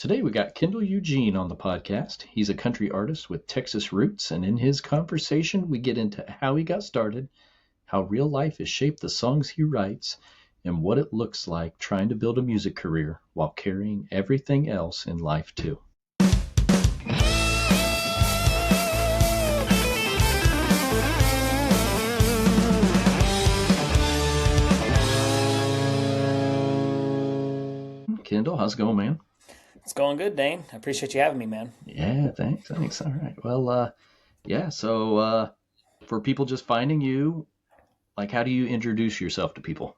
Today we got Kendall Eugene on the podcast. He's a country artist with Texas roots, and in his conversation, we get into how he got started, how real life has shaped the songs he writes, and what it looks like trying to build a music career while carrying everything else in life, too. Kendall, how's it going, man? It's going good, Dane. I appreciate you having me, man. Yeah, thanks. All right. So for people just finding you, like, how do you introduce yourself to people?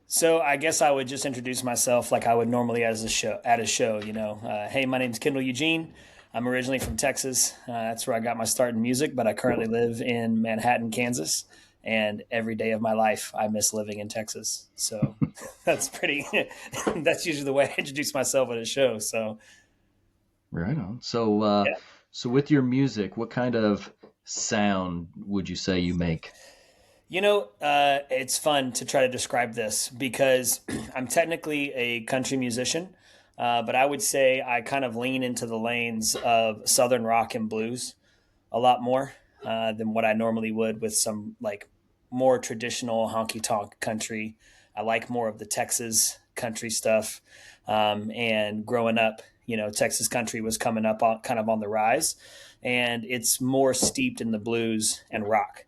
So I guess I would just introduce myself like I would normally as a show at a show. Hey, my name's Kendall Eugene. I'm originally from Texas. That's where I got my start in music, but I currently live in Manhattan, Kansas. And every day of my life, I miss living in Texas. So that's pretty. That's usually the way I introduce myself at a show. So Right on. So with your music, what kind of sound would you say you make? It's fun to try to describe this because I'm technically a country musician, but I would say I kind of lean into the lanes of Southern rock and blues a lot more than what I normally would with some like more traditional honky tonk country. I like more of the Texas country stuff. And growing up, Texas country was coming up kind of on the rise, and it's more steeped in the blues and rock.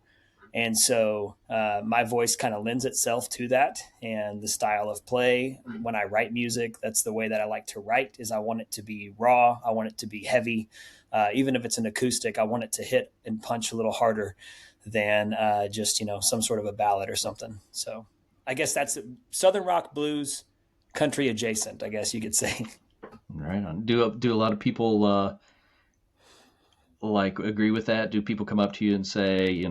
And so my voice kind of lends itself to that and the style of play. When I write music, that's the way that I like to write is I want it to be raw. I want it to be heavy. Even if it's an acoustic, I want it to hit and punch a little harder than just, some sort of a ballad or something. So I guess that's Southern rock, blues, country adjacent, I guess you could say. Right on. Do a lot of people like agree with that? Do people come up to you and say,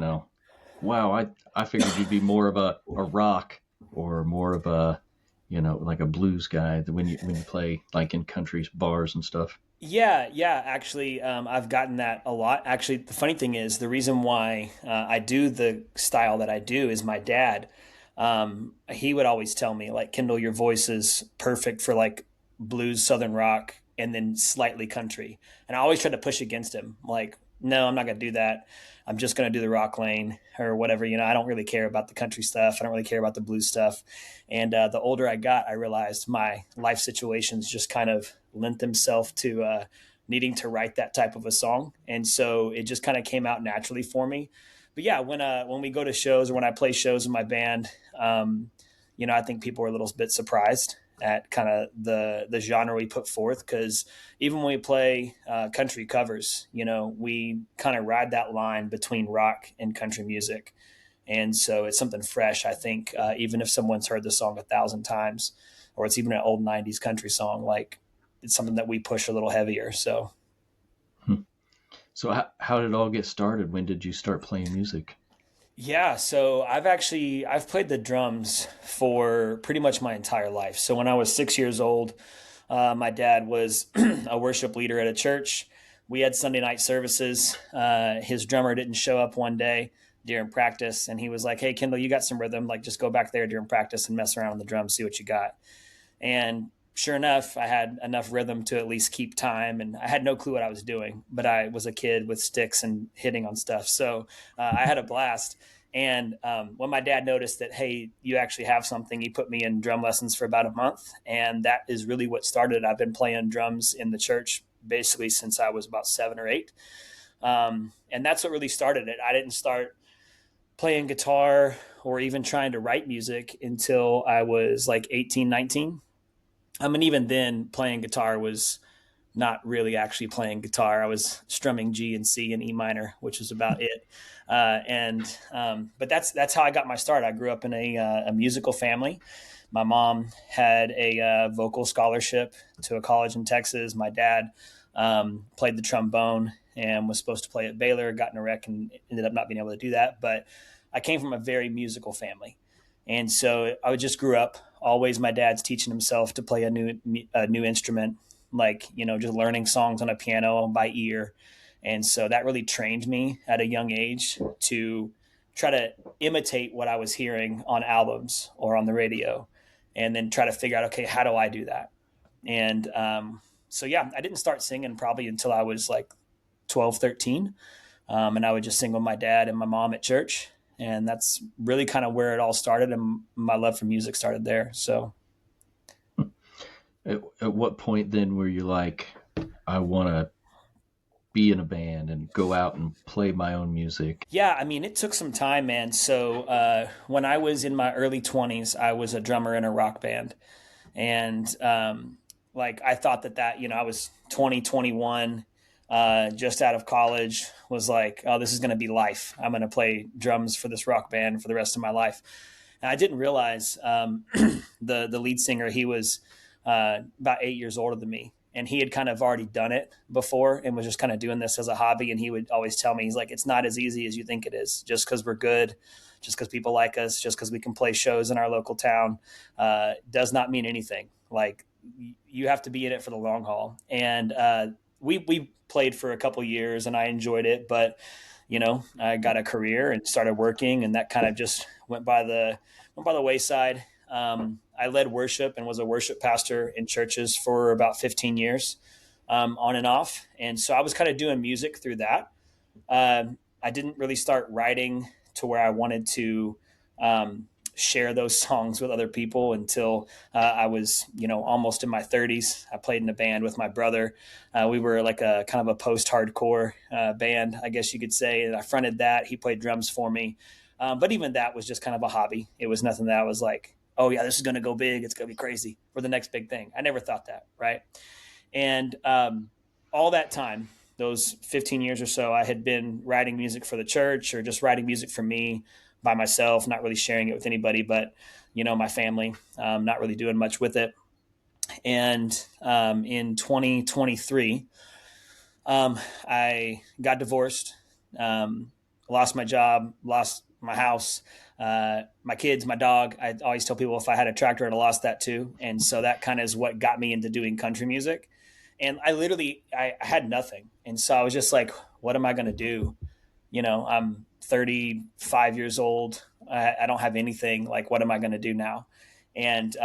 wow, I figured you'd be more of a rock or more of a, like a blues guy when you play like in country bars and stuff? Yeah. Actually, I've gotten that a lot. Actually, the funny thing is, the reason why I do the style that I do is my dad. He would always tell me, like, Kendall, your voice is perfect for like blues, southern rock, and then slightly country. And I always try to push against him, like, no, I'm not going to do that. I'm just going to do the rock lane or whatever. I don't really care about the country stuff. I don't really care about the blues stuff. And the older I got, I realized my life situations just kind of lent themselves to needing to write that type of a song. And so it just kind of came out naturally for me. But yeah, when we go to shows or when I play shows in my band, I think people are a little bit surprised at kind of the genre we put forth, because even when we play country covers, we kind of ride that line between rock and country music. And so it's something fresh, I think, even if someone's heard the song 1,000 times, or it's even an old 90s country song, like, it's something that we push a little heavier. So Hmm. So how did it all get started? When did you start playing music? yeah, so I've played the drums for pretty much my entire life. So when I was 6 years old, my dad was a worship leader at a church. We had Sunday night services. His drummer didn't show up one day during practice, and he was like, "Hey, Kendall, you got some rhythm. Like, just go back there during practice and mess around on the drums, see what you got." And sure enough, I had enough rhythm to at least keep time, and I had no clue what I was doing, but I was a kid with sticks and hitting on stuff. So I had a blast. And when my dad noticed that, hey, you actually have something, he put me in drum lessons for about a month. And that is really what started. I've been playing drums in the church basically since I was about 7 or 8. And that's what really started it. I didn't start playing guitar or even trying to write music until I was like 18, 19. And even then, playing guitar was not really actually playing guitar. I was strumming G and C and E minor, which was about it. But that's how I got my start. I grew up in a musical family. My mom had a vocal scholarship to a college in Texas. My dad played the trombone and was supposed to play at Baylor, got in a wreck and ended up not being able to do that. But I came from a very musical family. And so I just grew up always. My dad's teaching himself to play a new instrument, like, just learning songs on a piano by ear. And so that really trained me at a young age to try to imitate what I was hearing on albums or on the radio, and then try to figure out, okay, how do I do that? And So yeah, I didn't start singing probably until I was like 12, 13. And I would just sing with my dad and my mom at church. And that's really kind of where it all started. And my love for music started there. So At what point then were you like, I want to be in a band and go out and play my own music? yeah, I mean, it took some time, man. So when I was in my early 20s, I was a drummer in a rock band. And like I thought that I was 20, 21, just out of college, was like, oh, this is going to be life. I'm going to play drums for this rock band for the rest of my life. And I didn't realize the lead singer, he was about 8 years older than me, and he had kind of already done it before and was just kind of doing this as a hobby. And he would always tell me, he's like, it's not as easy as you think it is. Just because we're good, just because people like us, just because we can play shows in our local town, does not mean anything. Like, you have to be in it for the long haul. And we played for a couple years, and I enjoyed it, but I got a career and started working, and that kind of just went by the wayside. I led worship and was a worship pastor in churches for about 15 years, on and off. And so I was kind of doing music through that. I didn't really start writing to where I wanted to share those songs with other people until I was, almost in my 30s. I played in a band with my brother. We were like a kind of a post-hardcore band, I guess you could say. And I fronted that. He played drums for me. But even that was just kind of a hobby. It was nothing that I was like, oh yeah, this is going to go big. It's going to be crazy. We're the next big thing. I never thought that. Right. And all that time, those 15 years or so, I had been writing music for the church or just writing music for me by myself, not really sharing it with anybody, but, my family, not really doing much with it. And in 2023, I got divorced, lost my job, lost my house, my kids, my dog. I always tell people if I had a tractor, I'd have lost that too. And so that kind of is what got me into doing country music. And I had nothing. And so I was just like, what am I going to do? I'm 35 years old. I don't have anything. Like, what am I going to do now? And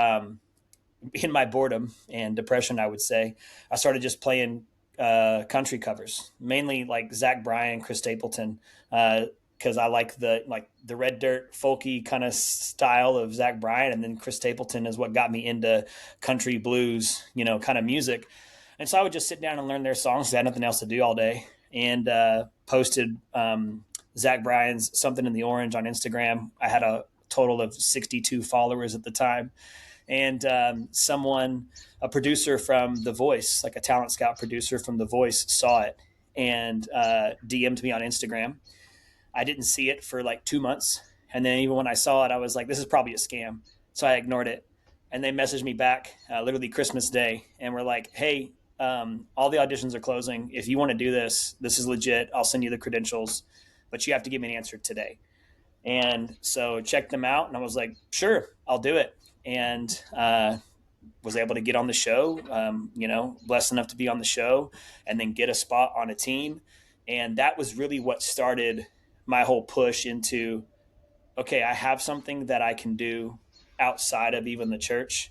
in my boredom and depression, I would say, I started just playing country covers, mainly like Zach Bryan, Chris Stapleton, because I like the red dirt folky kind of style of Zach Bryan, and then Chris Stapleton is what got me into country blues, kind of music. And so I would just sit down and learn their songs. I had nothing else to do all day, and posted Zach Bryan's "Something in the Orange" on Instagram. I had a total of 62 followers at the time. And a producer from The Voice, like a talent scout producer from The Voice, saw it and DM'd me on Instagram. I didn't see it for like 2 months. And then even when I saw it, I was like, this is probably a scam. So I ignored it. And they messaged me back literally Christmas Day and were like, hey, all the auditions are closing. If you want to do this, this is legit. I'll send you the credentials, but you have to give me an answer today. And so checked them out, and I was like, sure, I'll do it. And was able to get on the show, blessed enough to be on the show and then get a spot on a team. And that was really what started my whole push into, okay, I have something that I can do outside of even the church,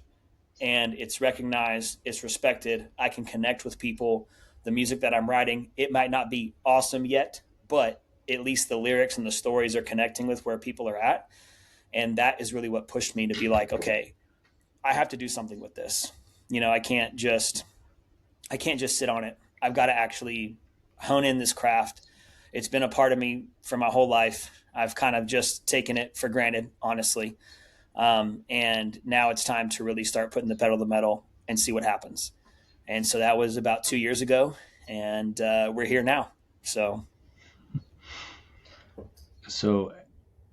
and it's recognized, it's respected. I can connect with people. The music that I'm writing, it might not be awesome yet, but at least the lyrics and the stories are connecting with where people are at. And that is really what pushed me to be like, okay, I have to do something with this. I can't just sit on it. I've got to actually hone in this craft. It's been a part of me for my whole life. I've kind of just taken it for granted, honestly. And now it's time to really start putting the pedal to the metal and see what happens. And so that was about 2 years ago, and we're here now. So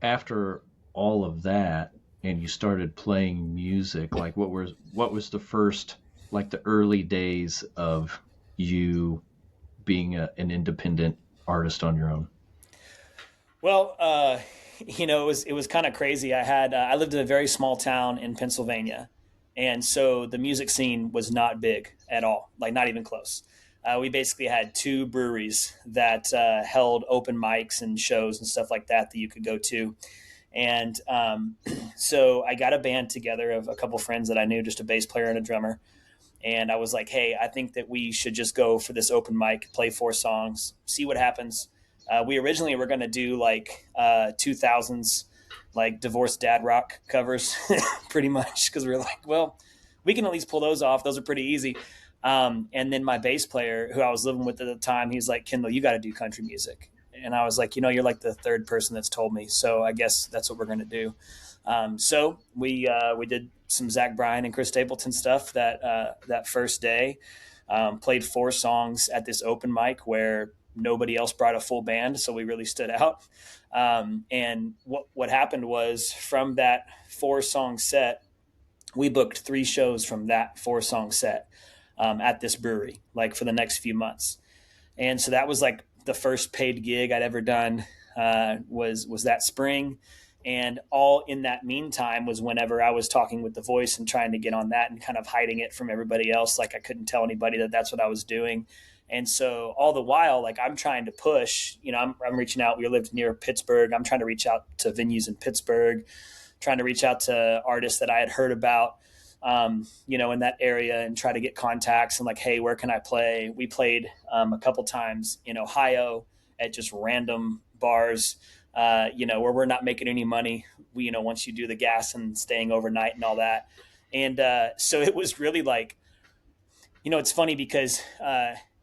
after all of that, and you started playing music, like what was the first, like the early days of you being an independent artist on your own? Well, it was kind of crazy. I lived in a very small town in Pennsylvania, and so the music scene was not big at all, like not even close. We basically had two breweries that held open mics and shows and stuff like that you could go to. And so I got a band together of a couple friends that I knew, just a bass player and a drummer. And I was like, hey, I think that we should just go for this open mic, play 4 songs, see what happens. We originally were going to do like 2000s, like divorced dad rock covers, pretty much, because we were like, well, we can at least pull those off. Those are pretty easy. And then my bass player, who I was living with at the time, he's like, Kendall, you got to do country music. And I was like, you're like the third person that's told me. So I guess that's what we're going to do. So we did some Zach Bryan and Chris Stapleton stuff that first day. Played 4 songs at this open mic where nobody else brought a full band, so we really stood out. And what happened was, from that 4-song set, we booked 3 shows from that 4-song set at this brewery, like for the next few months. And so that was like the first paid gig I'd ever done. Was that spring. And all in that meantime was whenever I was talking with The Voice and trying to get on that and kind of hiding it from everybody else. Like I couldn't tell anybody that that's what I was doing. And so all the while, like I'm trying to push, I'm reaching out. We lived near Pittsburgh. I'm trying to reach out to venues in Pittsburgh, trying to reach out to artists that I had heard about, in that area, and try to get contacts and like, hey, where can I play? We played a couple times in Ohio at just random bars, where we're not making any money. Once you do the gas and staying overnight and all that. And so it was really like, it's funny because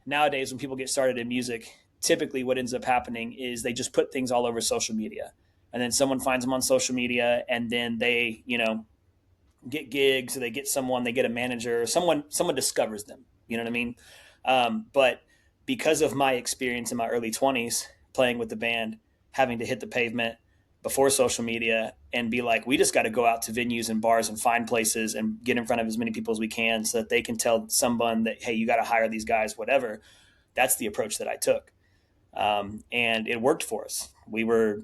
nowadays when people get started in music, typically what ends up happening is they just put things all over social media, and then someone finds them on social media, and then they, get gigs, or they get a manager, someone discovers them. You know what I mean? But because of my experience in my early 20s playing with the band, having to hit the pavement before social media and be like, we just got to go out to venues and bars and find places and get in front of as many people as we can so that they can tell someone that, hey, you got to hire these guys, whatever. That's the approach that I took. And it worked for us. We were,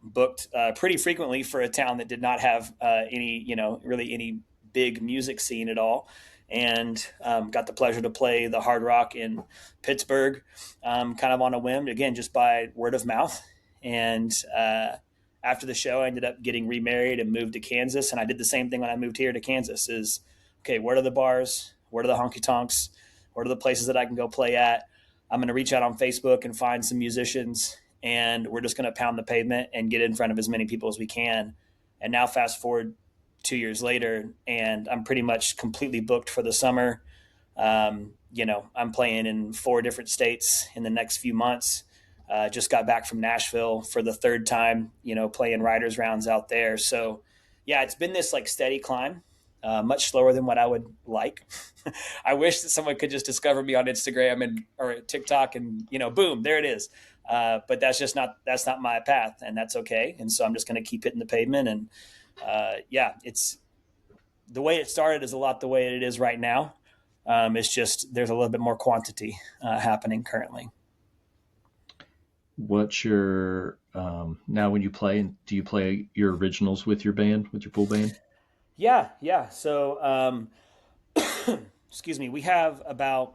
booked pretty frequently for a town that did not have really any big music scene at all. And got the pleasure to play the Hard Rock in Pittsburgh, kind of on a whim, again, just by word of mouth. And after the show, I ended up getting remarried and moved to Kansas. And I did the same thing when I moved here to Kansas is, okay, where are the bars? Where are the honky tonks? Where are the places that I can go play at? I'm going to reach out on Facebook and find some musicians, and we're just going to pound the pavement and get in front of as many people as we can. And now fast forward 2 years later, and I'm pretty much completely booked for the summer. I'm playing in 4 different states in the next few months. Just got back from Nashville for the 3rd time, playing writers rounds out there. So yeah, it's been this like steady climb, much slower than what I would like. I wish that someone could just discover me on Instagram or TikTok and, boom, there it is. But that's not my path, and that's okay. And so I'm just going to keep hitting the pavement. And it's the way it started is a lot the way it is right now. It's just there's a little bit more quantity happening currently. What's your now when you play? Do you play your originals with your band, with your full band? Yeah. So, excuse me, we have about,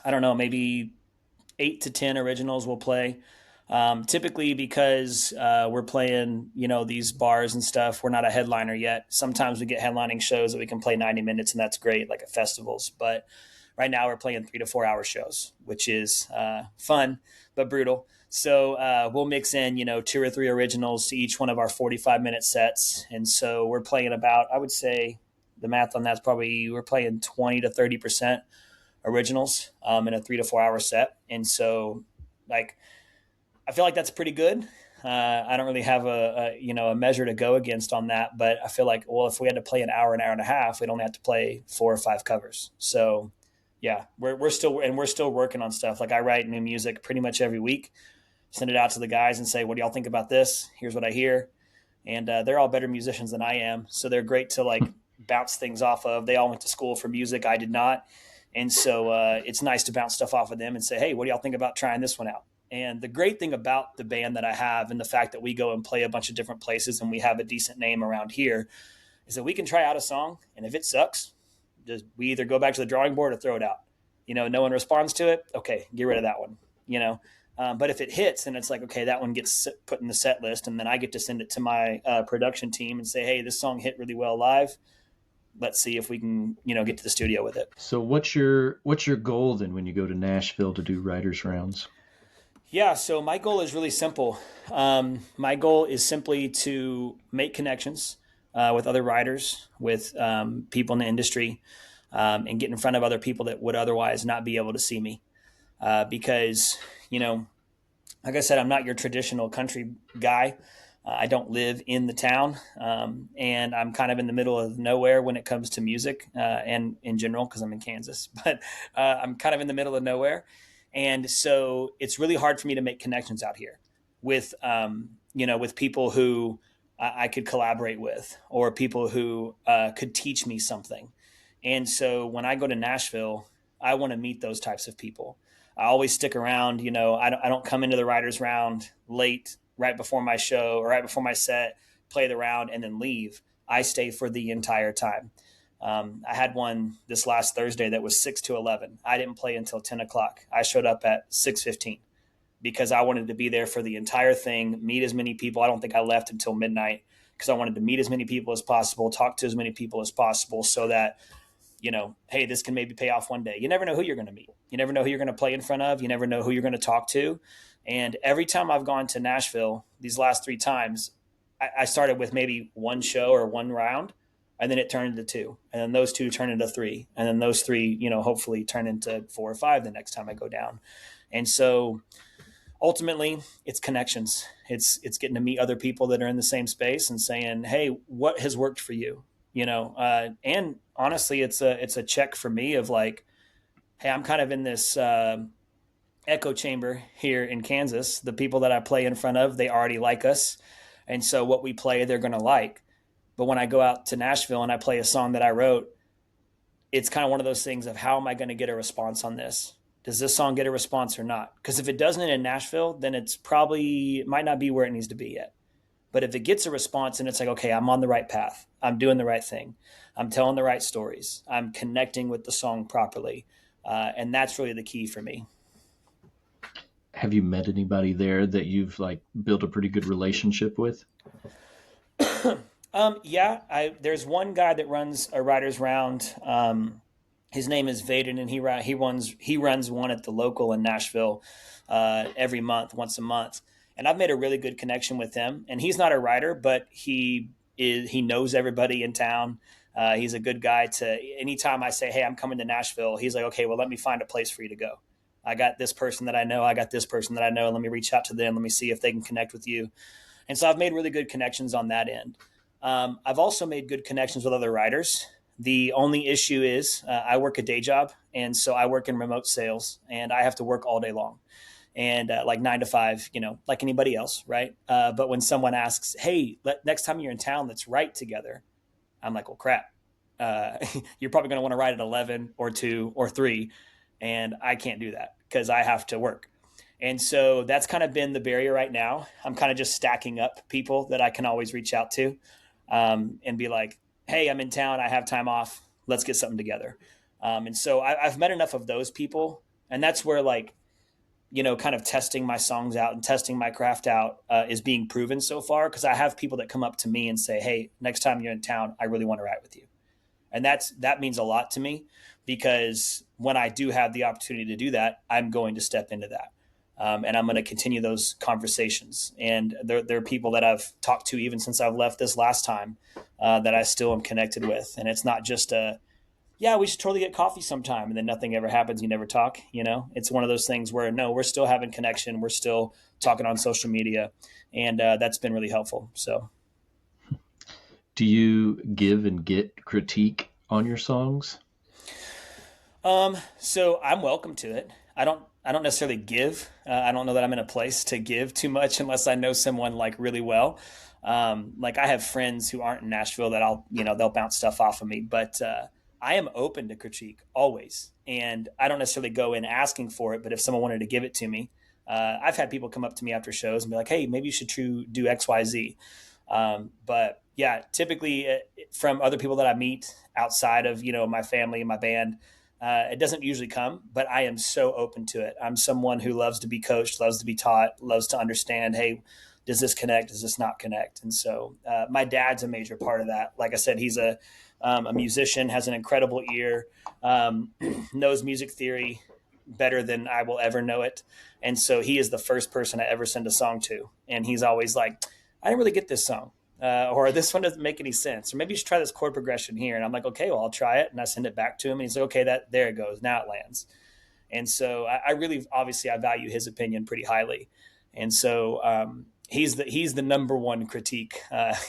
I don't know, maybe 8 to 10 originals we'll play. Typically because we're playing, these bars and stuff, we're not a headliner yet. Sometimes we get headlining shows that we can play 90 minutes, and that's great, like at festivals. But right now we're playing 3 to 4 hour shows, which is fun but brutal. So we'll mix in, 2 or 3 originals to each one of our 45-minute sets. And so we're playing about, I would say the math on that's probably, we're playing 20 to 30% originals in a 3 to 4 hour set. And so like, I feel like that's pretty good. I don't really have a measure to go against on that, but I feel like, well, if we had to play an hour and a half, we'd only have to play 4 or 5 covers. So yeah, we're still working on stuff. Like I write new music pretty much every week, send it out to the guys and say, what do y'all think about this? Here's what I hear. And they're all better musicians than I am. So they're great to like bounce things off of. They all went to school for music. I did not. And so it's nice to bounce stuff off of them and say, hey, what do y'all think about trying this one out? And the great thing about the band that I have and the fact that we go and play a bunch of different places and we have a decent name around here is that we can try out a song. And if it sucks, we either go back to the drawing board or throw it out. No one responds to it. Okay, get rid of that one, But if it hits and it's like, okay, that one gets put in the set list, and then I get to send it to my production team and say, hey, this song hit really well live. let's see if we can, get to the studio with it. So what's your goal then when you go to Nashville to do writers rounds? Yeah, so my goal is really simple. My goal is simply to make connections with other writers, with people in the industry, and get in front of other people that would otherwise not be able to see me. Because, you know, like I said, I'm not your traditional country guy. I don't live in the town, and I'm kind of in the middle of nowhere when it comes to music and in general because I'm in Kansas. But I'm kind of in the middle of nowhere, and so it's really hard for me to make connections out here with with people who I could collaborate with or people who could teach me something. And so when I go to Nashville, I want to meet those types of people. I always stick around. I don't come into the writers round late, right before my show or right before my set, play the round and then leave. I stay for the entire time. I had one this last Thursday that was 6 to 11. I didn't play until 10 o'clock. I showed up at 6:15 because I wanted to be there for the entire thing, meet as many people. I don't think I left until midnight because I wanted to meet as many people as possible, talk to as many people as possible so that hey, this can maybe pay off one day. You never know who you're going to meet. You never know who you're going to play in front of. You never know who you're going to talk to. And every time I've gone to Nashville, these last 3 times, I started with maybe one show or one round, and then it turned into two. And then those two turn into three. And then those three, hopefully turn into 4 or 5 the next time I go down. And so ultimately it's connections. It's getting to meet other people that are in the same space and saying, hey, what has worked for you? And honestly, it's a check for me of like, hey, I'm kind of in this echo chamber here in Kansas. The people that I play in front of, they already like us, and so what we play, they're going to like. But when I go out to Nashville and I play a song that I wrote, it's kind of one of those things of how am I going to get a response on this? Does this song get a response or not? Because if it doesn't in Nashville, then it might not be where it needs to be yet. But if it gets a response and it's like, okay, I'm on the right path, I'm doing the right thing, I'm telling the right stories, I'm connecting with the song properly, and that's really the key for me. Have you met anybody there that you've like built a pretty good relationship with? Yeah, there's one guy that runs a writers round. His name is Vaden, and he runs one at the local in Nashville every month, once a month. And I've made a really good connection with him. And he's not a writer, but he knows everybody in town. He's a good guy to anytime I say, hey, I'm coming to Nashville, he's like, okay, well, let me find a place for you to go. I got this person that I know. I got this person that I know. Let me reach out to them. Let me see if they can connect with you. And so I've made really good connections on that end. I've also made good connections with other writers. The only issue is I work a day job. And so I work in remote sales and I have to work all day long and like 9 to 5, like anybody else. Right. But when someone asks, hey, next time you're in town, let's write together. I'm like, well, crap. You're probably going to want to write at 11 or 2 or 3. And I can't do that because I have to work. And so that's kind of been the barrier right now. I'm kind of just stacking up people that I can always reach out to and be like, hey, I'm in town. I have time off. Let's get something together. And so I've met enough of those people. And that's where like, kind of testing my songs out and testing my craft out is being proven so far. Because I have people that come up to me and say, hey, next time you're in town, I really want to write with you. And that means a lot to me because when I do have the opportunity to do that, I'm going to step into that. And I'm going to continue those conversations. And there are people that I've talked to even since I've left this last time that I still am connected with. And it's not just yeah, we should totally get coffee sometime. And then nothing ever happens. You never talk, It's one of those things where, no, we're still having connection. We're still talking on social media. And that's been really helpful. So. Do you give and get critique on your songs? So I'm welcome to it. I don't necessarily give. I don't know that I'm in a place to give too much unless I know someone like really well. Like I have friends who aren't in Nashville that they'll bounce stuff off of me, but, I am open to critique always. And I don't necessarily go in asking for it, but if someone wanted to give it to me, I've had people come up to me after shows and be like, hey, maybe you should do X, Y, Z. But yeah, typically from other people that I meet outside of, my family and my band, it doesn't usually come, but I am so open to it. I'm someone who loves to be coached, loves to be taught, loves to understand, hey, does this connect? Does this not connect? And so my dad's a major part of that. Like I said, he's a a musician, has an incredible ear, knows music theory better than I will ever know it. And so he is the first person I ever send a song to. And he's always like, I didn't really get this song. Or this one doesn't make any sense. Or maybe you should try this chord progression here. And I'm like, okay, well, I'll try it. And I send it back to him. And he's like, okay, there it goes. Now it lands. And so I really, obviously, I value his opinion pretty highly. And so he's the number one critique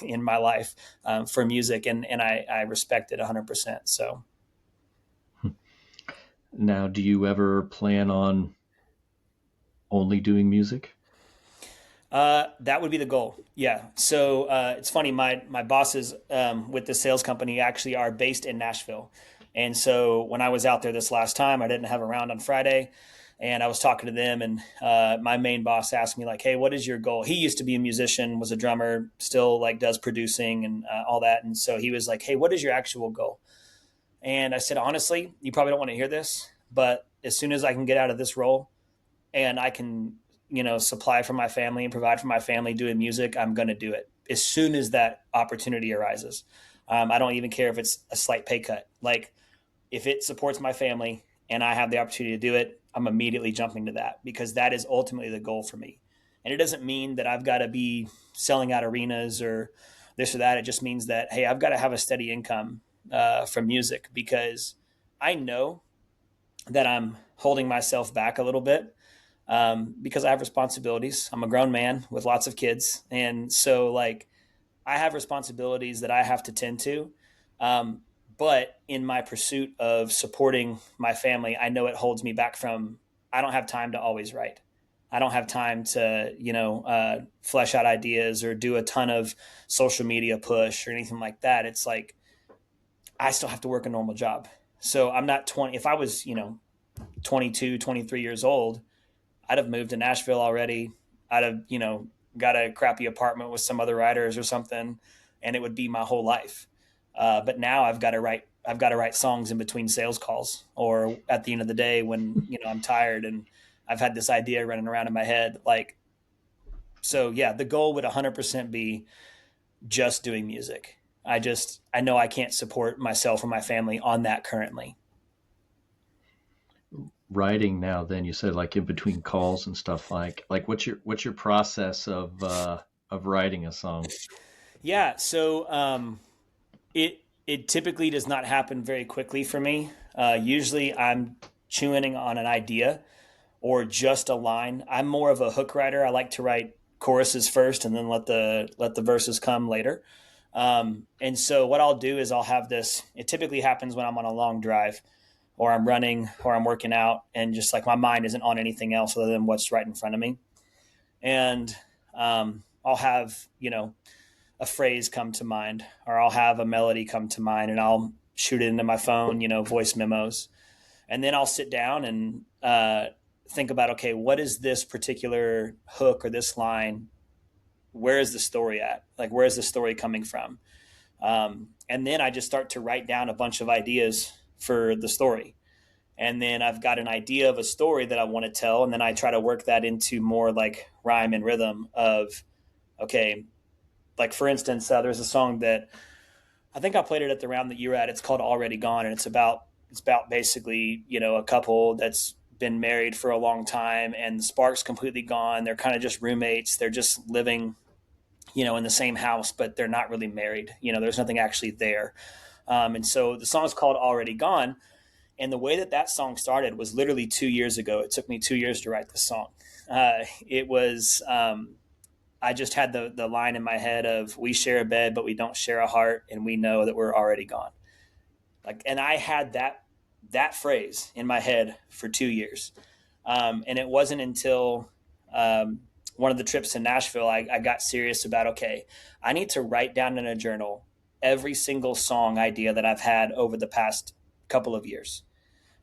in my life for music. And I respect it 100%. So. Now, do you ever plan on only doing music? That would be the goal. Yeah. So it's funny. My bosses with the sales company actually are based in Nashville, and so when I was out there this last time, I didn't have a round on Friday, and I was talking to them, and my main boss asked me like, "Hey, what is your goal?" He used to be a musician, was a drummer, still like does producing and all that, and so he was like, "Hey, what is your actual goal?" And I said, honestly, you probably don't want to hear this, but as soon as I can get out of this role and I can, supply for my family and provide for my family doing music, I'm going to do it as soon as that opportunity arises. I don't even care if it's a slight pay cut. Like if it supports my family and I have the opportunity to do it, I'm immediately jumping to that because that is ultimately the goal for me. And it doesn't mean that I've got to be selling out arenas or this or that. It just means that, hey, I've got to have a steady income from music because I know that I'm holding myself back a little bit because I have responsibilities. I'm a grown man with lots of kids. And so, like, I have responsibilities that I have to tend to. Um, but in my pursuit of supporting my family, I know it holds me back from, I don't have time to always write. I don't have time to, flesh out ideas or do a ton of social media push or anything like that. It's like, I still have to work a normal job. So I'm not 20. If I was, 22, 23 years old, I'd have moved to Nashville already. I'd have, got a crappy apartment with some other writers or something, and it would be my whole life. But now I've got to write songs in between sales calls or at the end of the day when, I'm tired and I've had this idea running around in my head. Like, so yeah, the goal would 100% be just doing music. I know I can't support myself or my family on that currently. Writing now, then you said like in between calls and stuff like what's your process of writing a song? Yeah. So, it typically does not happen very quickly for me. Usually I'm chewing on an idea or just a line. I'm more of a hook writer. I like to write choruses first and then let the verses come later. And so what I'll do is I'll have this. It typically happens when I'm on a long drive, or I'm running, or I'm working out, and just like my mind isn't on anything else other than what's right in front of me. And I'll have a phrase come to mind, or I'll have a melody come to mind, and I'll shoot it into my phone, voice memos, and then I'll sit down and think about, okay, what is this particular hook or this line? Where is the story at? Like, where is the story coming from? And then I just start to write down a bunch of ideas for the story. And then I've got an idea of a story that I want to tell. And then I try to work that into more like rhyme and rhythm of, okay, like for instance, there's a song that I think I played it at the round that you were at. It's called Already Gone. And it's about basically, a couple that's been married for a long time and the spark's completely gone. They're kind of just roommates. They're just living, in the same house, but they're not really married. There's nothing actually there. And so the song's called Already Gone. And the way that song started was literally 2 years ago. It took me 2 years to write this song. It was, I just had the line in my head of, we share a bed, but we don't share a heart. And we know that we're already gone. Like, and I had that phrase in my head for 2 years. And it wasn't until, one of the trips to Nashville, I got serious about, okay, I need to write down in a journal every single song idea that I've had over the past couple of years.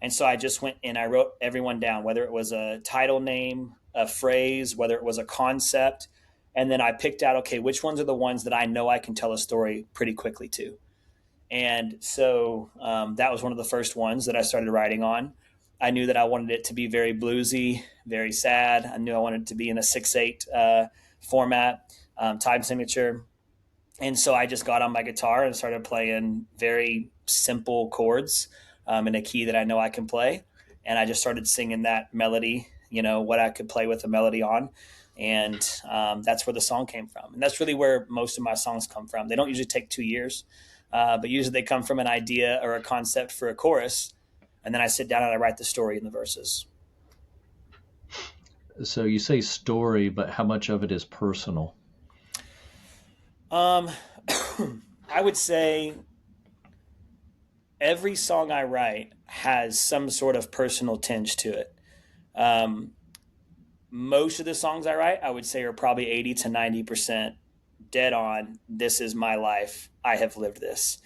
And so I just went and I wrote everyone down, whether it was a title name, a phrase, whether it was a concept. And then I picked out, okay, which ones are the ones that I know I can tell a story pretty quickly to. And so that was one of the first ones that I started writing on. I knew that I wanted it to be very bluesy, very sad. I knew I wanted it to be in a 6/8 format, time signature. And so I just got on my guitar and started playing very simple chords in a key that I know I can play. And I just started singing that melody, what I could play with a melody on. And that's where the song came from. And that's really where most of my songs come from. They don't usually take 2 years, but usually they come from an idea or a concept for a chorus. And then I sit down and I write the story in the verses. So you say story, but how much of it is personal? Um, I would say every song I write has some sort of personal tinge to it. Um, Most of the songs I write, I would say, are probably 80 to 90% dead on. This is my life. I have lived this.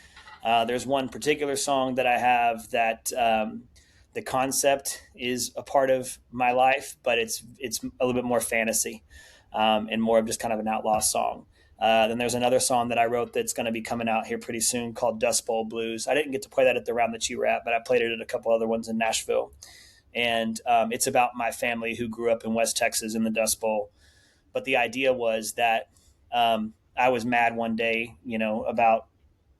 There's one particular song that I have that the concept is a part of my life, but it's a little bit more fantasy and more of just kind of an outlaw song. Then there's another song that I wrote that's going to be coming out here pretty soon called Dust Bowl Blues. I didn't get to play that at the round that you were at, but I played it at a couple other ones in Nashville. And it's about my family who grew up in West Texas in the Dust Bowl. But the idea was that I was mad one day, about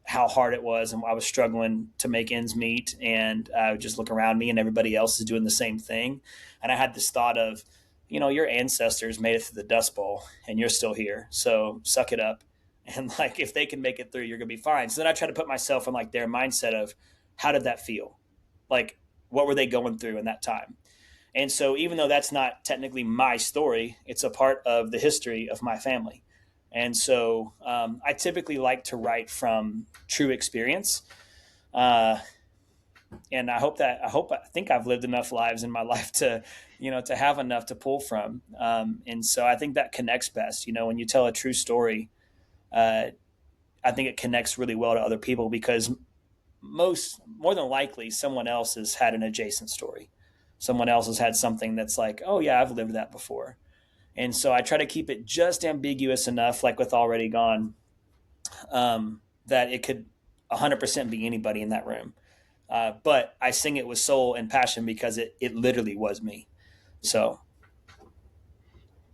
how hard it was, and I was struggling to make ends meet. And I would just look around me, and everybody else is doing the same thing. And I had this thought of, your ancestors made it through the Dust Bowl, and you're still here, so suck it up. And like, if they can make it through, you're gonna be fine. So then I try to put myself in like their mindset of how did that feel, like what were they going through in that time. And so even though that's not technically my story, it's a part of the history of my family. And so I typically like to write from true experience. Uh, and I think I've lived enough lives in my life to have enough to pull from. And so I think that connects best, when you tell a true story. uh, I think it connects really well to other people because more than likely someone else has had an adjacent story. Someone else has had something that's like, oh yeah, I've lived that before. And so I try to keep it just ambiguous enough, like with Already Gone, that it could 100% be anybody in that room. But I sing it with soul and passion because it literally was me. So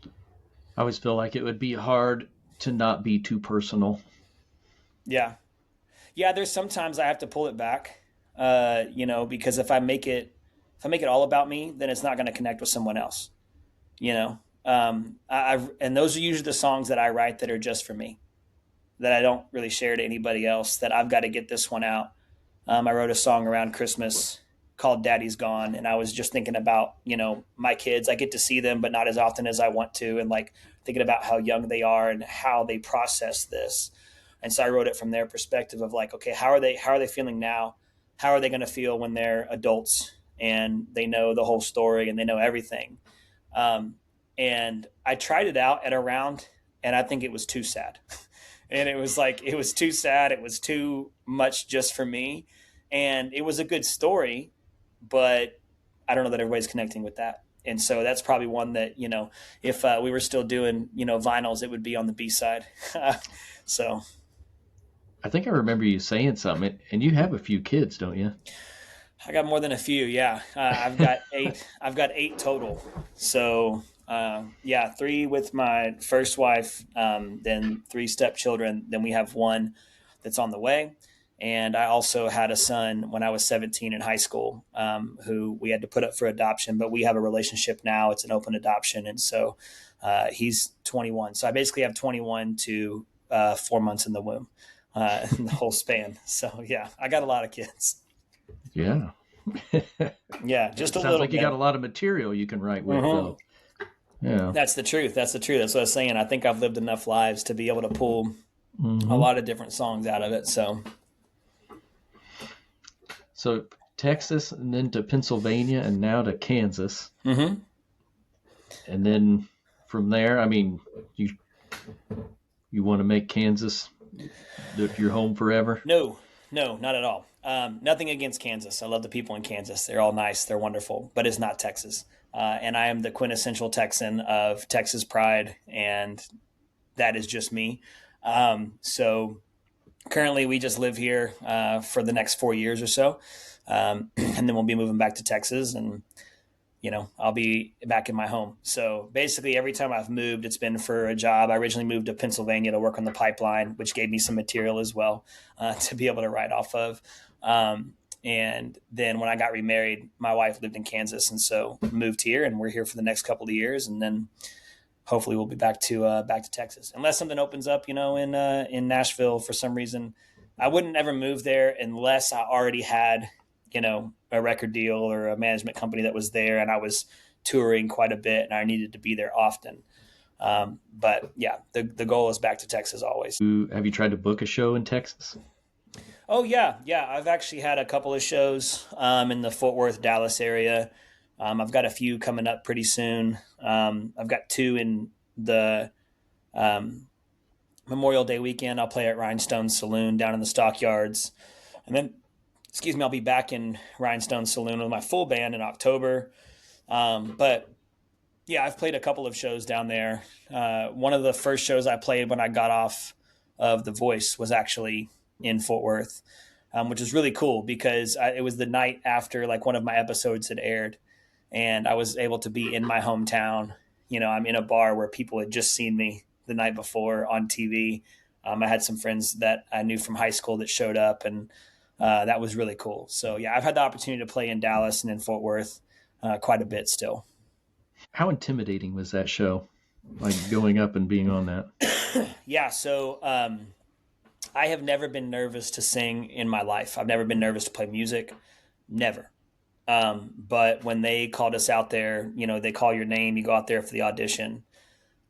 I always feel like it would be hard to not be too personal. yeah, yeah. There's sometimes I have to pull it back, because if I make it all about me, then it's not going to connect with someone else. You know, and those are usually the songs that I write that are just for me, that I don't really share to anybody else. That I've got to get this one out. I wrote a song around Christmas called Daddy's Gone. And I was just thinking about, my kids. I get to see them, but not as often as I want to. And like thinking about how young they are and how they process this. And so I wrote it from their perspective of like, okay, how are they feeling now? How are they going to feel when they're adults and they know the whole story and they know everything? Um, and I tried it out at a round and I think it was too sad. And it was like, it was too sad. It was too much just for me. And it was a good story, but I don't know that everybody's connecting with that. And so that's probably one that, if we were still doing, vinyls, it would be on the B side. So I think I remember you saying something, and you have a few kids, don't you? I got more than a few. Yeah. I've got eight. I've got eight total. So, yeah, three with my first wife, then three stepchildren. Then we have one that's on the way. And I also had a son when I was 17 in high school, who we had to put up for adoption, but we have a relationship now. It's an open adoption. And so he's 21. So I basically have 21 to 4 months in the womb, in the whole span. So yeah, I got a lot of kids. Yeah. Yeah, just a Sounds little like you bit. got a lot of material you can write with, Mhm. though. Yeah. That's the truth. That's the truth. That's what I was saying. I think I've lived enough lives to be able to pull a Hmm. lot of different songs out of it. So So Texas, and then to Pennsylvania, and now to Kansas, mhm. and then from there, I mean, you want to make Kansas your home forever? No, no, not at all. Nothing against Kansas. I love the people in Kansas. They're all nice. They're wonderful, but it's not Texas. And I am the quintessential Texan of Texas pride, and that is just me. So currently, we just live here for the next 4 years or so, and then we'll be moving back to Texas. And I'll be back in my home. So basically, every time I've moved, it's been for a job. I originally moved to Pennsylvania to work on the pipeline, which gave me some material as well to be able to write off of. And then when I got remarried, my wife lived in Kansas, and so moved here, and we're here for the next couple of years, and then hopefully we'll be back to Texas, unless something opens up, in Nashville for some reason. I wouldn't ever move there unless I already had, a record deal or a management company that was there, and I was touring quite a bit, and I needed to be there often. But yeah, the goal is back to Texas always. Have you tried to book a show in Texas? Oh yeah. I've actually had a couple of shows in the Fort Worth, Dallas area. I've got a few coming up pretty soon. I've got two in the um, Memorial Day weekend. I'll play at Rhinestone Saloon down in the Stockyards, and then, excuse me, I'll be back in Rhinestone Saloon with my full band in October. But yeah, I've played a couple of shows down there. One of the first shows I played when I got off of The Voice was actually in Fort Worth, which is really cool because it was the night after like one of my episodes had aired, and I was able to be in my hometown. I'm in a bar where people had just seen me the night before on TV. I had some friends that I knew from high school that showed up, and that was really cool. So yeah, I've had the opportunity to play in Dallas and in Fort Worth quite a bit still. How intimidating was that show? Like going up and being on that? Yeah, so I have never been nervous to sing in my life. I've never been nervous to play music, never. But when they called us out there, they call your name, you go out there for the audition.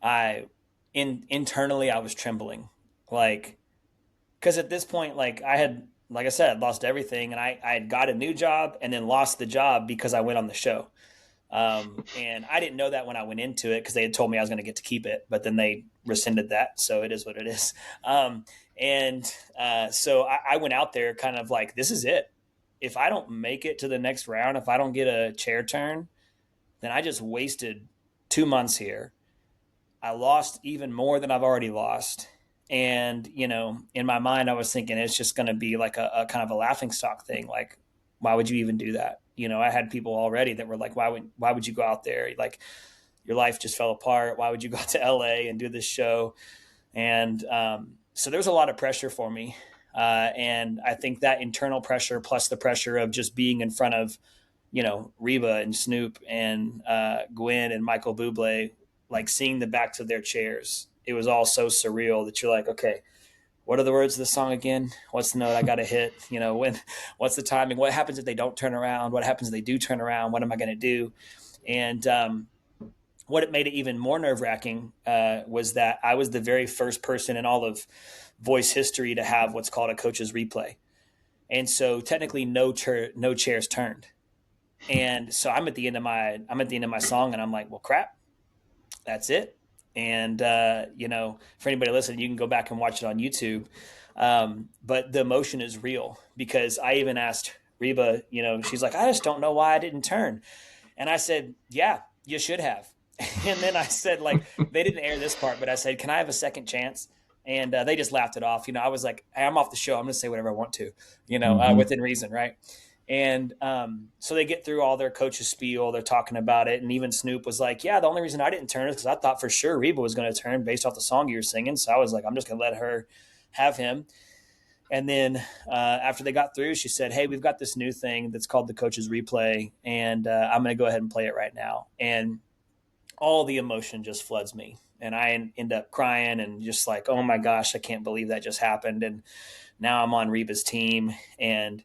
I internally I was trembling, like, because at this point, like I had, like I said, lost everything, and I had got a new job and then lost the job because I went on the show. And I didn't know that when I went into it because they had told me I was going to get to keep it, but then they rescinded that. So it is what it is. So I went out there kind of like, this is it. If I don't make it to the next round, if I don't get a chair turn, then I just wasted 2 months here. I lost even more than I've already lost. And, in my mind, I was thinking it's just going to be like a kind of a laughing stock thing. Like, why would you even do that? I had people already that were like, why would you go out there? Like, your life just fell apart. Why would you go to LA and do this show? And so there was a lot of pressure for me. And I think that internal pressure plus the pressure of just being in front of, Reba and Snoop and Gwen and Michael Bublé, like seeing the backs of their chairs. It was all so surreal that you're like, okay, what are the words of the song again? What's the note I got to hit? What's the timing? What happens if they don't turn around? What happens if they do turn around? What am I going to do? And what it made it even more nerve wracking was that I was the very first person in all of voice history to have what's called a coach's replay. And so technically no chairs turned. And so I'm at the end of my song, and I'm like, well, crap, that's it. And, for anybody listening, you can go back and watch it on YouTube. But the emotion is real because I even asked Reba, she's like, I just don't know why I didn't turn. And I said, yeah, you should have. And then I said, like, they didn't air this part, but I said, can I have a second chance? And they just laughed it off. I was like, hey, I'm off the show. I'm going to say whatever I want to, within reason. Right. And so they get through all their coaches' spiel. They're talking about it. And even Snoop was like, yeah, the only reason I didn't turn is because I thought for sure Reba was going to turn based off the song you were singing. So I was like, I'm just going to let her have him. And then after they got through, she said, hey, we've got this new thing that's called the coach's replay. And I'm going to go ahead and play it right now. And all the emotion just floods me. And I end up crying and just like, oh my gosh, I can't believe that just happened. And now I'm on Reba's team. And,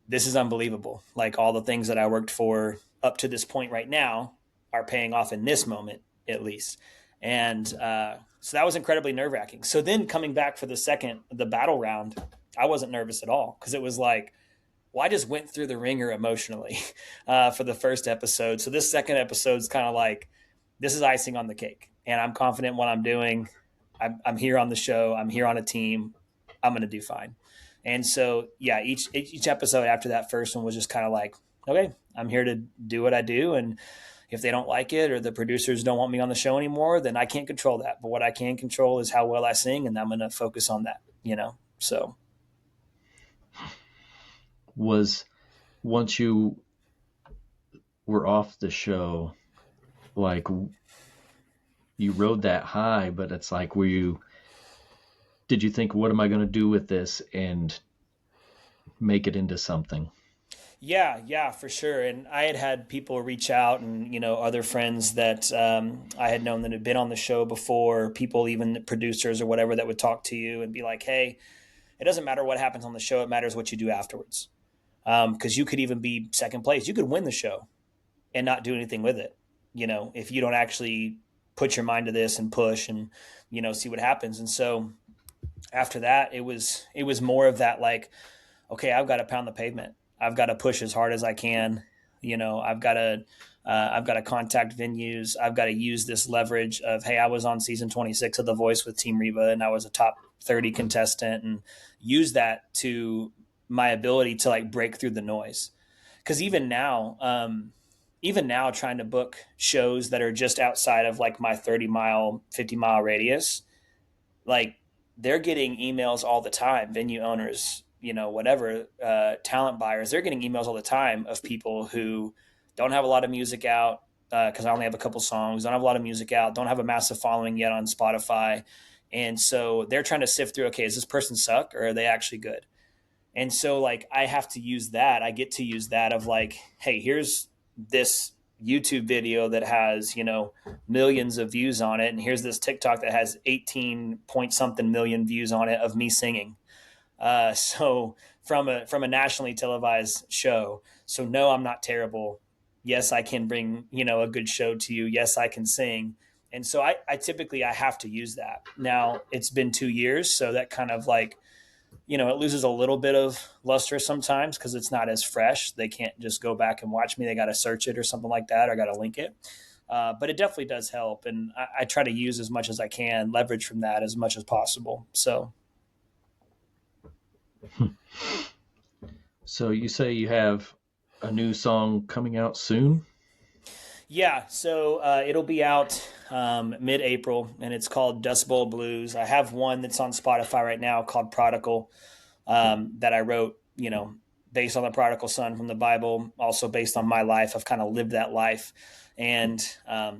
this is unbelievable. Like all the things that I worked for up to this point right now are paying off in this moment, at least. And so that was incredibly nerve wracking. So then coming back for the battle round, I wasn't nervous at all because it was like, well, I just went through the ringer emotionally for the first episode. So this second episode is kind of like, this is icing on the cake. And I'm confident in what I'm doing. I'm here on the show. I'm here on a team. I'm going to do fine. And so, yeah, each episode after that first one was just kind of like, okay, I'm here to do what I do. And if they don't like it or the producers don't want me on the show anymore, then I can't control that. But what I can control is how well I sing, and I'm going to focus on that, So. Was once you were off the show, like you rode that high, but it's like, did you think, what am I going to do with this and make it into something? Yeah, for sure. And I had people reach out, and other friends that I had known that had been on the show before, people, even producers or whatever, that would talk to you and be like, "Hey, it doesn't matter what happens on the show; it matters what you do afterwards." Because you could even be second place, you could win the show and not do anything with it. If you don't actually put your mind to this and push and see what happens. And so after that, it was more of that, like, okay, I've got to pound the pavement. I've got to push as hard as I can. I've got to contact venues. I've got to use this leverage of, hey, I was on season 26 of The Voice with Team Reba, and I was a top 30 contestant, and use that to my ability to like break through the noise. Because even now, trying to book shows that are just outside of like my 30-mile, 50-mile radius, like, they're getting emails all the time, venue owners, whatever, talent buyers, they're getting emails all the time of people who don't have a lot of music out, because I only have a couple songs, don't have a lot of music out, don't have a massive following yet on Spotify. And so they're trying to sift through, okay, does this person suck or are they actually good? And so, like, I have to use that. I get to use that of like, hey, here's this YouTube video that has, millions of views on it. And here's this TikTok that has 18 point something million views on it of me singing. So from a nationally televised show. So no, I'm not terrible. Yes, I can bring, a good show to you. Yes, I can sing. And so I typically I have to use that. Now it's been 2 years. So that kind of like, it loses a little bit of luster sometimes because it's not as fresh. They can't just go back and watch me. They got to search it or something like that, or got to link it. But it definitely does help. And I try to use as much as I can, leverage from that as much as possible. So, So you say you have a new song coming out soon? yeah. So it'll be out mid-April, and it's called Dust Bowl Blues. I have one that's on Spotify right now called Prodigal, that I wrote, based on the prodigal son from the Bible, also based on my life. I've kind of lived that life. And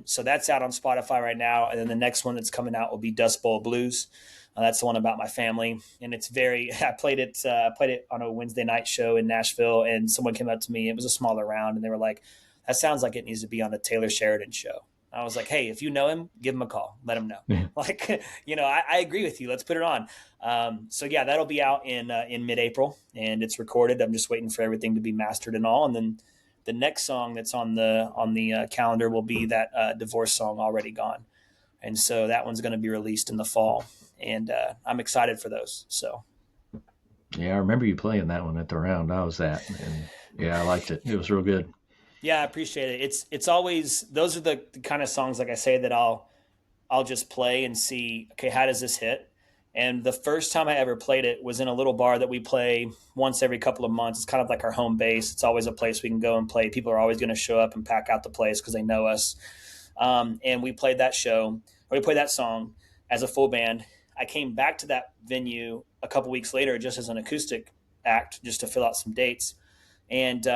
so that's out on Spotify right now. And then the next one that's coming out will be Dust Bowl Blues. That's the one about my family. And it's very, I played it on a Wednesday night show in Nashville, and someone came up to me. It was a smaller round, and they were like, that sounds like it needs to be on a Taylor Sheridan show. I was like, hey, if you know him, give him a call. Let him know. Yeah. Like, I agree with you. Let's put it on. So yeah, that'll be out in mid-April, and it's recorded. I'm just waiting for everything to be mastered and all. And then the next song that's on the calendar will be that divorce song, Already Gone. And so that one's going to be released in the fall, and I'm excited for those. So Yeah, I remember you playing that one at the round I was at, and yeah, I liked it. It was real good. yeah, I appreciate it. It's always, those are the kind of songs, like I say, that I'll just play and see, okay, how does this hit? And the first time I ever played it was in a little bar that we play once every couple of months. It's kind of like our home base. It's always a place we can go and play. People are always going to show up and pack out the place because they know us. And we played that show, or we played that song as a full band. I came back to that venue a couple weeks later just as an acoustic act, just to fill out some dates. And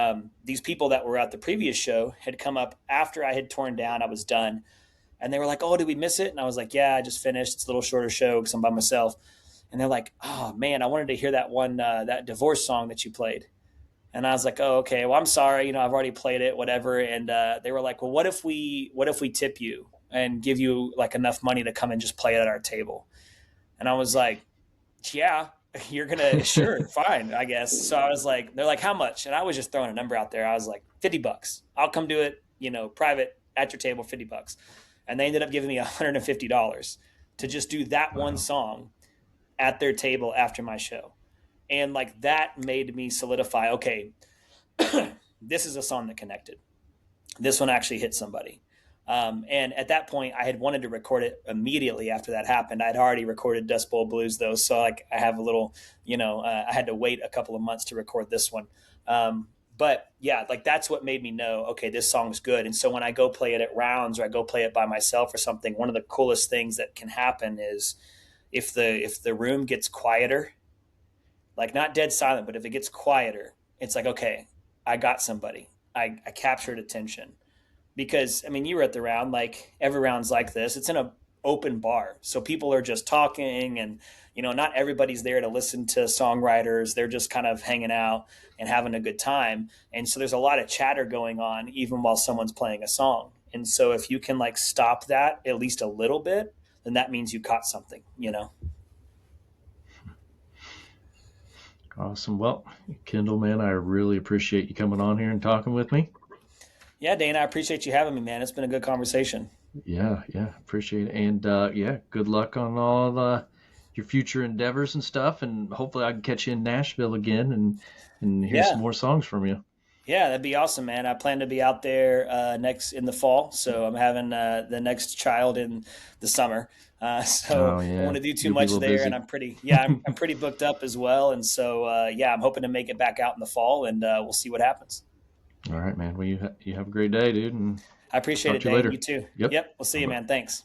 these people that were at the previous show had come up after I had torn down. I was done. And they were like, oh, did we miss it? And I was like, yeah, I just finished. It's a little shorter show because I'm by myself. And they're like, oh, man, I wanted to hear that one, that divorce song that you played. And I was like, oh, okay, well, I'm sorry. I've already played it, whatever. And they were like, well, what if we tip you and give you like enough money to come and just play it at our table? And I was like, yeah, you're going to, sure, fine, I guess. So I was like, they're like, how much? And I was just throwing a number out there. I was like, $50. I'll come do it, private at your table, $50. And they ended up giving me $150 to just do that one song at their table after my show. And like that made me solidify, okay, this is a song that connected. This one actually hit somebody. And at that point, I had wanted to record it immediately after that happened. I'd already recorded Dust Bowl Blues, though. So like I have a little, I had to wait a couple of months to record this one. But yeah, like that's what made me know, okay, this song's good. And so when I go play it at rounds, or I go play it by myself or something, one of the coolest things that can happen is if the room gets quieter, like not dead silent, but if it gets quieter, it's like, okay, I got somebody. I captured attention. Because I mean, you were at the round, like every round's like this. It's in a open bar, so people are just talking, and not everybody's there to listen to songwriters. They're just kind of hanging out and having a good time, and so there's a lot of chatter going on even while someone's playing a song. And so if you can like stop that at least a little bit, then that means you caught something. Awesome. Well, Kendall, man, I really appreciate you coming on here and talking with me. Yeah, Dana, I appreciate you having me, man. It's been a good conversation. Yeah, yeah, appreciate it. And yeah, good luck on all your future endeavors and stuff. And hopefully, I can catch you in Nashville again and hear some Yeah. more songs from you. Yeah, that'd be awesome, man. I plan to be out there next in the fall. So I'm having the next child in the summer. So Oh I don't want yeah, to do too you'll be a much little there, and busy. I'm pretty, yeah, I'm pretty booked up as well. And so yeah, I'm hoping to make it back out in the fall, and we'll see what happens. All right, man. Well, you have a great day, dude, and I I'll appreciate talk it, to you Dane. You later. too. Yep. Yep, we'll see you, Bye. man. Thanks.